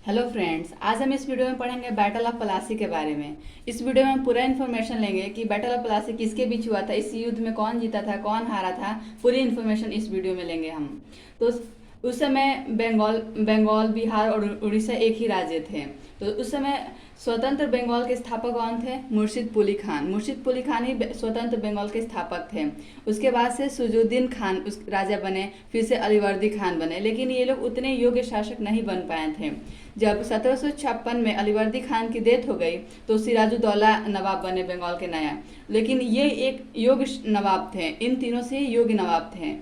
Hello friends, आज हम इस वीडियो में पढ़ेंगे बैटल ऑफ प्लासी के बारे में। इस वीडियो में हम पूरा इन्फॉर्मेशन लेंगे कि बैटल ऑफ प्लासी किसके बीच हुआ था, इस युद्ध में कौन जीता था, कौन हारा था। पूरी इन्फॉर्मेशन इस वीडियो में लेंगे हम। तो उस समय बंगाल, बिहार और उड़ीसा एक ही राज्य थे। तो उस समय स्वतंत्र बंगाल के स्थापक कौन थे? मुर्शिद कुली खान। मुर्शिद कुली खान ही स्वतंत्र बंगाल के स्थापक थे। उसके बाद से सुजुद्दीन खान उस राजा बने, फिर से अलीवर्दी खान बने, लेकिन ये लोग उतने योग्य शासक नहीं बन पाए थे। जब 1756 में अलीवर्दी खान की डेथ हो गई तो सिराजुद्दौला नवाब बने बंगाल के नया। लेकिन ये एक योग्य नवाब थे, इन तीनों से योग्य नवाब थे।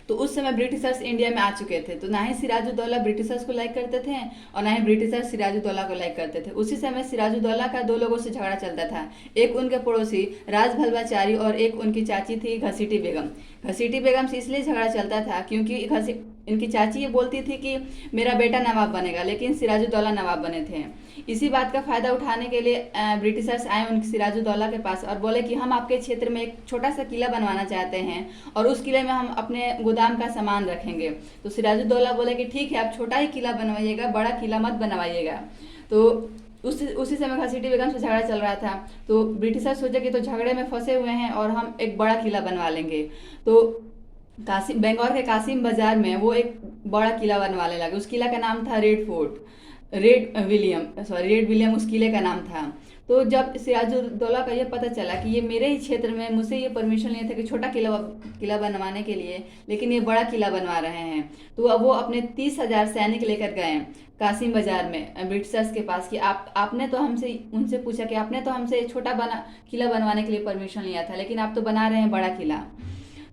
तो उस समय ब्रिटिशर्स इंडिया में आ चुके थे, तो ना ही सिराजुद्दौला ब्रिटिशर्स को लाइक करते थे और ना ही ब्रिटिशर्स सिराजुद्दौला को लाइक करते थे। उसी समय सिराजुद्दौला का दो लोगों से झगड़ा चलता था, एक उनके पड़ोसी राज भलवाचारी और एक उनकी चाची थी घसीटी बेगम। घसीटी बेगम से इसलिए झगड़ा चलता था क्योंकि इनकी चाची ये बोलती थी कि मेरा बेटा नवाब बनेगा, लेकिन सिराजुद्दौला नवाब बने थे। इसी बात का फायदा उठाने के लिए ब्रिटिशर्स आए उन सिराजुद्दौला के पास और बोले कि हम आपके क्षेत्र में एक छोटा सा किला बनवाना चाहते हैं और उस किले में हम अपने गोदाम का सामान रखेंगे। तो सिराजुद्दौला बोले कि ठीक है, आप छोटा ही किला बनवाइएगा, बड़ा किला मत बनवाइएगा। तो उसी समय घसीटी बेगम से झगड़ा चल रहा था। तो ब्रिटिशर सोचे कि तो झगड़े में फंसे हुए हैं और हम एक बड़ा किला बनवा लेंगे। तो कासिम, बंगाल के कासिम बाजार में वो एक बड़ा किला बनवाने लगे। उस किला का नाम था रेड फोर्ट, रेड विलियम उस किले का नाम था। तो जब सिराजुद्दौला का ये पता चला कि ये मेरे ही क्षेत्र में, मुझसे ये परमिशन लिए थे कि छोटा किला बनवाने के लिए, लेकिन ये बड़ा किला बनवा रहे हैं, तो अब वो अपने 30,000 सैनिक लेकर गए कासिम बाजार में ब्रिटिशर्स के पास कि आपने तो हमसे, उनसे पूछा कि आपने तो हमसे छोटा किला बनवाने के लिए परमिशन लिया था, लेकिन आप तो बना रहे हैं बड़ा किला।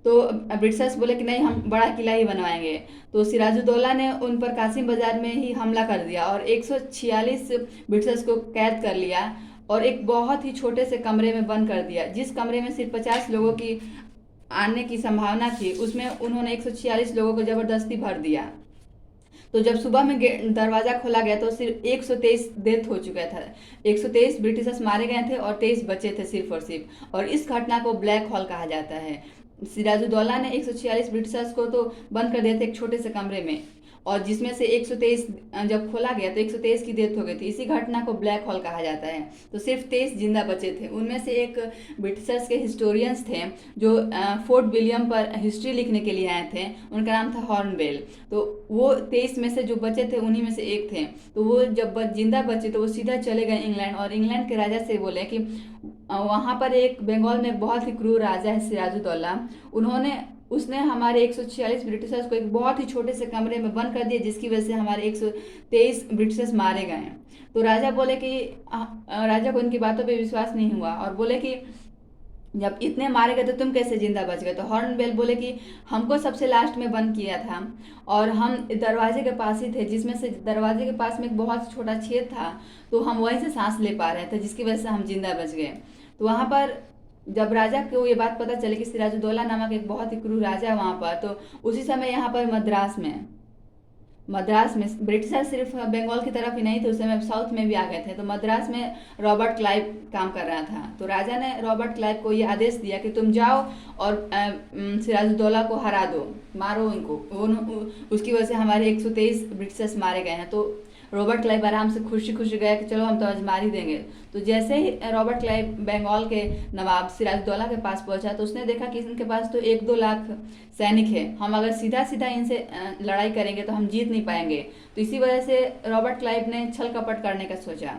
तो ब्रिटिशर्स बोले कि नहीं, हम बड़ा किला ही बनवाएंगे। तो सिराजुद्दौला ने उन पर कासिम बाजार में ही हमला कर दिया और 146 ब्रिटिशर्स को कैद कर लिया और एक बहुत ही छोटे से कमरे में बंद कर दिया। जिस कमरे में सिर्फ 50 लोगों की आने की संभावना थी, उसमें उन्होंने 146 लोगों को जबरदस्ती भर दिया। तो जब सुबह में दरवाजा खोला गया तो सिर्फ 123 डेथ हो चुका था। 123 ब्रिटिशर्स मारे गए थे और 23 बचे थे सिर्फ और सिर्फ। और इस घटना को ब्लैक हॉल कहा जाता है। सिराजुद्दौला ने 146 ब्रिटिशर्स को तो बंद कर दिया था एक छोटे से कमरे में, और जिसमें से 123 जब खोला गया तो 123 की डेथ हो गई थी। इसी घटना को ब्लैक हॉल कहा जाता है। तो सिर्फ 23 जिंदा बचे थे। उनमें से एक ब्रिटिशर्स के हिस्टोरियंस थे जो फोर्ट विलियम पर हिस्ट्री लिखने के लिए आए थे, उनका नाम था हॉर्नबेल। तो वो 23 में से जो बचे थे उन्हीं में से एक थे। तो वो जब जिंदा बचे तो वो सीधा चले गए इंग्लैंड और इंग्लैंड के राजा से बोले कि वहाँ पर एक बंगाल में बहुत ही क्रूर राजा है सिराजुद्दौला, उसने हमारे 146 ब्रिटिशर्स को एक बहुत ही छोटे से कमरे में बंद कर दिया, जिसकी वजह से हमारे 123 ब्रिटिशर्स मारे गए। तो राजा बोले कि राजा को उनकी बातों पे विश्वास नहीं हुआ और बोले कि जब इतने मारे गए तो तुम कैसे जिंदा बच गए? तो हॉर्नबेल बोले कि हमको सबसे लास्ट में बंद किया था और हम दरवाजे के पास ही थे, जिसमें से दरवाजे के पास में एक बहुत छोटा छेद था, तो हम वहीं से सांस ले पा रहे थे, जिसकी वजह से हम जिंदा बच गए। तो वहाँ पर जब राजा को ये बात पता चली कि सिराजुद्दौला नामक एक बहुत ही क्रूर राजा है वहाँ पर, तो उसी समय यहाँ पर मद्रास में ब्रिटिशर सिर्फ बंगाल की तरफ ही नहीं थे, उस समय साउथ में भी आ गए थे। तो मद्रास में रॉबर्ट क्लाइव काम कर रहा था। तो राजा ने रॉबर्ट क्लाइव को ये आदेश दिया कि तुम जाओ और सिराजुद्दौला को हरा दो, मारो इनको। उसकी वजह से हमारे 123 ब्रिटिशर्स मारे गए हैं। तो रॉबर्ट क्लाइव आराम से खुशी खुशी गया कि चलो हम तो आज मार ही देंगे। तो जैसे ही रॉबर्ट क्लाइव बंगाल के नवाब सिराजुद्दौला के पास पहुंचा तो उसने देखा कि इनके पास तो 1-2 लाख सैनिक है, हम अगर सीधा सीधा इनसे लड़ाई करेंगे तो हम जीत नहीं पाएंगे। तो इसी वजह से रॉबर्ट क्लाइव ने छल कपट करने का सोचा।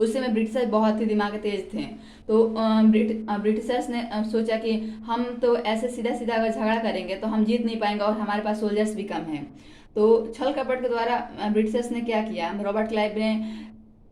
उस समय ब्रिटिशर्स बहुत ही दिमाग तेज थे। तो ब्रिटिशर्स ने सोचा कि हम तो ऐसे सीधा सीधा अगर झगड़ा करेंगे तो हम जीत नहीं पाएंगे और हमारे पास सोल्जर्स भी कम हैं। तो छल कपट के द्वारा ब्रिटिशर्स ने क्या किया, रॉबर्ट क्लाइव ने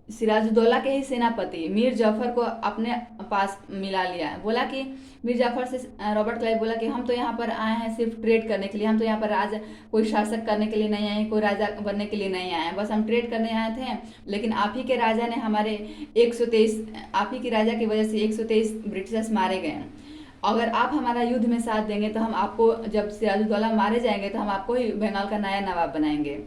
सिराजुद्दौला के ही सेनापति मीर जाफर को अपने पास मिला लिया। बोला कि मीर जाफर से रॉबर्ट क्लाइव बोला कि हम तो यहाँ पर आए हैं सिर्फ ट्रेड करने के लिए, हम तो यहाँ पर राजा कोई शासक करने के लिए नहीं आए, कोई राजा बनने के लिए नहीं आए हैं, बस हम ट्रेड करने आए थे। लेकिन आप ही के राजा ने हमारे 123, आप ही की राजा की वजह से 123 ब्रिटिशर्स मारे गए। अगर आप हमारा युद्ध में साथ देंगे तो हम आपको, जब सिराजुद्दौला मारे जाएंगे तो हम आपको ही बंगाल का नया नवाब बनाएंगे।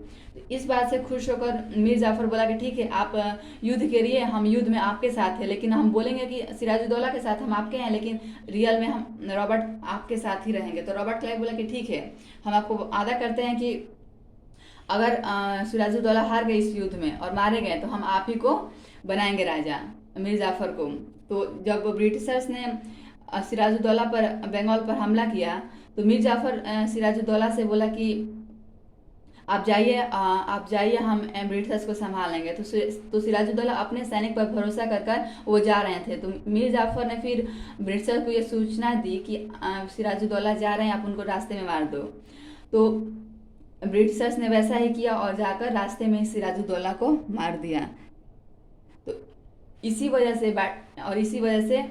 इस बात से खुश होकर मीर जाफर बोला कि ठीक है, आप युद्ध करिए, हम युद्ध में आपके साथ हैं, लेकिन हम बोलेंगे कि सिराजुद्दौला के साथ हम आपके हैं, लेकिन रियल में हम रॉबर्ट आपके साथ ही रहेंगे। तो रॉबर्ट क्लाइव बोला कि ठीक है, हम आपको वादा करते हैं कि अगर सिराजुद्दौला हार गए इस युद्ध में और मारे गए तो हम आप ही को बनाएंगे राजा, मीर जाफर को। तो जब ब्रिटिशर्स ने सिराजुद्दौला पर, बंगाल पर हमला किया तो मीर जाफर सिराजुद्दौला से बोला कि आप जाइए, हम ब्रिटिशर्स को संभाल लेंगे। तो सिराजुद्दौला अपने सैनिक पर भरोसा कर वो जा रहे थे। तो मीर जाफर ने फिर ब्रिटिशर्स को ये सूचना दी कि सिराजुद्दौला जा रहे हैं, आप उनको रास्ते में मार दो। तो ब्रिटिशर्स ने वैसा ही किया और जाकर रास्ते में सिराजुद्दौला को मार दिया। तो इसी वजह से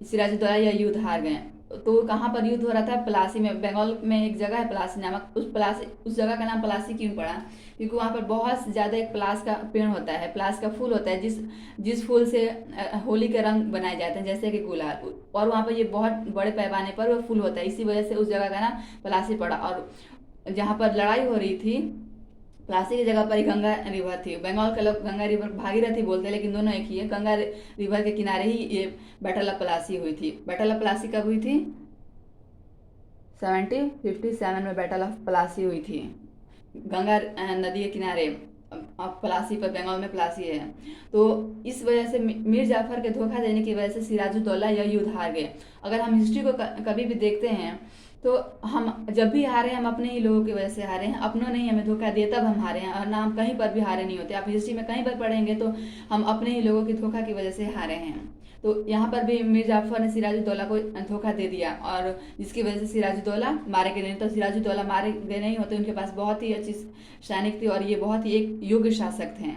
सिराजुद्दौला यह युद्ध हार गए। तो कहाँ पर युद्ध हो रहा था? प्लासी में। बंगाल में एक जगह है प्लासी नामक, उस जगह का नाम प्लासी क्यों पड़ा? क्योंकि वहाँ पर बहुत ज़्यादा एक प्लास का पेड़ होता है, प्लास का फूल होता है, जिस फूल से होली के रंग बनाए जाते हैं, जैसे कि गुलाल। और वहाँ पर ये बहुत बड़े पैमाने पर वो फूल होता है, इसी वजह से उस जगह का नाम प्लासी पड़ा। और जहाँ पर लड़ाई हो रही थी, प्लासी की जगह पर ही गंगा रिवर थी। बंगाल के लोग गंगा रिवर भागीरथी बोलते हैं, लेकिन दोनों एक ही है। गंगा रिवर के किनारे ही ये बैटल ऑफ प्लासी हुई थी। बैटल ऑफ प्लासी कब हुई थी? 1757 में बैटल ऑफ प्लासी हुई थी, गंगा नदी के किनारे। प्लासी पर, बंगाल में प्लासी है। तो इस वजह से मीर जाफर के धोखा देने की वजह से सिराजुद्दौला यह युद्ध हार गए। अगर हम हिस्ट्री को कभी भी देखते हैं तो हम जब भी हारे हैं, हम अपने ही लोगों की वजह से हारे हैं, अपनों ने ही हमें धोखा दिया तब हम हारे हैं। और ना हम कहीं पर भी हारे नहीं होते। आप हिस्ट्री में कहीं पर पढ़ेंगे तो हम अपने ही लोगों की धोखा की वजह से हारे हैं। तो यहाँ पर भी मीर जाफर ने सिराजुद्दौला को धोखा दे दिया और जिसकी वजह से सिराजुद्दौला मारे गए नहीं। तो सिराजुद्दौला मारे गए नहीं होते, उनके पास बहुत ही अच्छी सैनिक थी और ये बहुत ही एक योग्य शासक थे।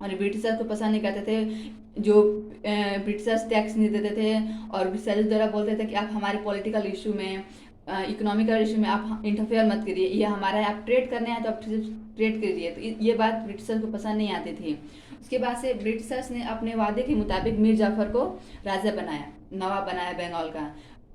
और ब्रिटिशर्स को पसंद नहीं करते थे, जो ब्रिटिशर्स टैक्स नहीं देते थे। और सिराजुद्दौला बोलते थे कि आप हमारे पॉलिटिकल इशू में, इकोनॉमिकल इशू में आप इंटरफेयर मत करिए, ये हमारा है, आप ट्रेड करने हैं तो आप ट्रेड करिए। तो ये बात ब्रिटिशर्स को पसंद नहीं आती थी। उसके बाद से ब्रिटिशर्स ने अपने वादे के मुताबिक मीर जाफर को राजा बनाया, नवाब बनाया बंगाल का।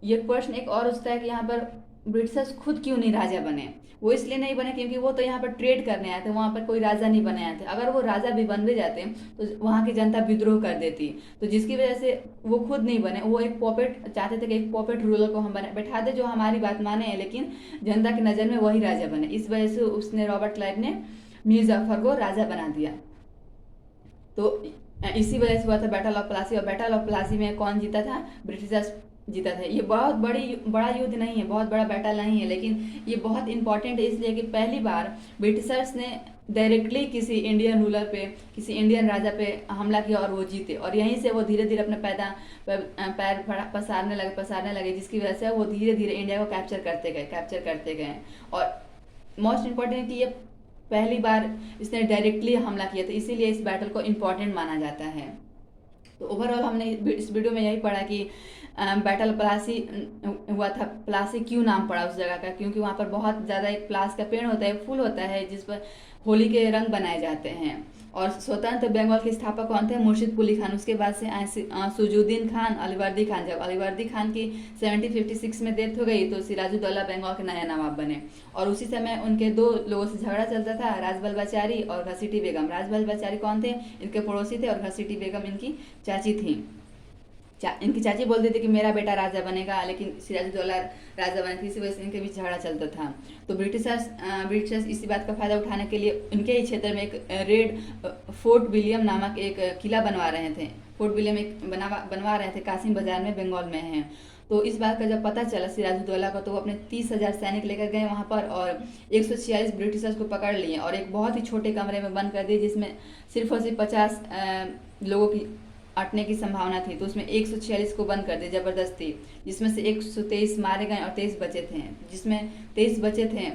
ये प्रश्न एक और उठता है कि यहाँ पर ब्रिटिशर्स खुद क्यों नहीं राजा बने? वो इसलिए नहीं बने क्योंकि वो तो यहाँ पर ट्रेड करने आए थे, वहाँ पर कोई राजा नहीं बने आए थे। अगर वो राजा भी बन भी जाते तो वहाँ की जनता विद्रोह कर देती। तो जिसकी वजह से वो खुद नहीं बने। वो एक पॉपेट चाहते थे कि एक पॉपेट रूलर को हम बैठा दे जो हमारी बात माने, लेकिन जनता की नज़र में वही राजा बने। इस वजह से उसने, रॉबर्ट क्लाइव ने मीर जाफर को राजा बना दिया। तो इसी वजह से हुआ था बैटल ऑफ प्लासी। और बैटल ऑफ प्लासी में कौन जीता था? ब्रिटिशर्स जीता था। ये बहुत बड़ा युद्ध नहीं है, बहुत बड़ा बैटल नहीं है, लेकिन ये बहुत इंपॉर्टेंट है इसलिए कि पहली बार ब्रिटिशर्स ने डायरेक्टली किसी इंडियन रूलर पे, किसी इंडियन राजा पे हमला किया और वो जीते। और यहीं से वो धीरे धीरे अपने पैर पसारने लगे, जिसकी वजह से वो धीरे धीरे इंडिया को कैप्चर करते गए। और मोस्ट इम्पॉर्टेंट कि ये पहली बार इसने डायरेक्टली हमला किया था, इसीलिए इस बैटल को इम्पोर्टेंट माना जाता है। तो ओवरऑल हमने इस वीडियो में यही पढ़ा कि बैटल प्लासी हुआ था। प्लासी क्यों नाम पड़ा उस जगह का? क्योंकि वहाँ पर बहुत ज़्यादा एक प्लास का पेड़ होता है, फूल होता है, जिस पर होली के रंग बनाए जाते हैं। और स्वतंत्र बंगाल के स्थापक कौन थे? मुर्शिद कुली खान। उसके बाद से सुजुद्दीन खान, अलीवर्दी खान। जब अलीवर्दी खान की 1756 में डेथ हो गई तो सिराजुद्दौला बंगाल के नया नवाब बने। और उसी समय उनके दो लोगों से झगड़ा चलता था, राजबल्बाचारी और घसीटी बेगम। राजबल्बाचारी कौन थे? इनके पड़ोसी थे। और घसीटी बेगम इनकी चाची थी। इनकी चाची बोलती थी कि मेरा बेटा राजा बनेगा, लेकिन सिराजुद्दौला राजा बने थे, इसी वजह से इनके बीच झगड़ा चलता था। तो ब्रिटिशर्स इसी बात का फायदा उठाने के लिए इनके ही क्षेत्र में एक रेड फोर्ट विलियम नामक एक किला बनवा रहे थे। फोर्ट विलियम एक बनवा रहे थे, कासिम बाजार में, बंगाल में है। तो इस बात का जब पता चला सिराजुद्दौला को तो वो अपने 30,000 सैनिक लेकर गए वहाँ पर और 146 ब्रिटिशर्स को पकड़ लिए और एक बहुत ही छोटे कमरे में बंद कर दिए, जिसमें सिर्फ और सिर्फ 50 लोगों की अटने की संभावना थी। तो उसमें 146 को बंद कर दिया ज़बरदस्ती, जिसमें से 123 मारे गए और 23 बचे थे, जिसमें 23 बचे थे।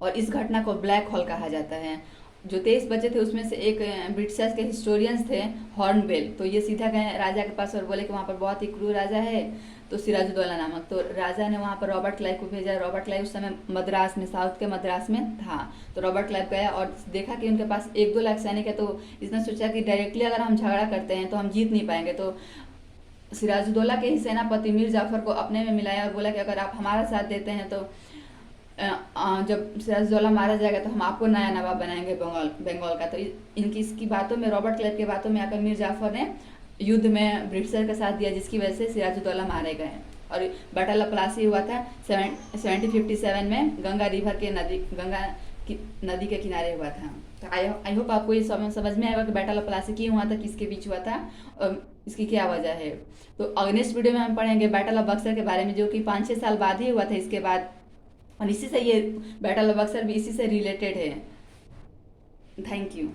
और इस घटना को ब्लैक हॉल कहा जाता है। जो 23 बचे थे उसमें से एक ब्रिटिशर्स के हिस्टोरियंस थे, हॉर्नबिल। तो ये सीधा गए राजा के पास और बोले कि वहाँ पर बहुत ही क्रूर राजा है, तो सिराजुद्दौला नामक। तो राजा ने वहाँ पर रॉबर्ट क्लाइव को भेजा। रॉबर्ट क्लाइव उस समय मद्रास में, साउथ के मद्रास में था। तो रॉबर्ट क्लाइव गया और देखा कि उनके पास 1-2 लाख सैनिक है। तो इसने सोचा कि डायरेक्टली अगर हम झगड़ा करते हैं तो हम जीत नहीं पाएंगे। तो सिराजुद्दौला के ही सेनापति मीर जाफर को अपने में मिलाया और बोला कि अगर आप हमारा साथ देते हैं तो जब सिराजुद्दौला मारा जाएगा तो हम आपको नया नवाब बनाएंगे बंगाल का। तो इसकी बातों में, रॉबर्ट क्लाइव की बातों में आकर मीर जाफर ने युद्ध में ब्रिटिशर का साथ दिया, जिसकी वजह से सिराजुद्दौला मारे गए। और बैटल ऑफ प्लासी हुआ था 1757 में, गंगा नदी के किनारे हुआ था। तो आई होप आपको ये समझ में आएगा कि बैटल ऑफ प्लासी क्यों हुआ था, किसके बीच हुआ था और इसकी क्या वजह है। तो नेक्स्ट वीडियो में हम पढ़ेंगे बैटल ऑफ बक्सर के बारे में, जो कि 5-6 साल बाद ही हुआ था इसके बाद, और इसी से ये बैटल ऑफ बक्सर भी इसी से रिलेटेड है। Thank you.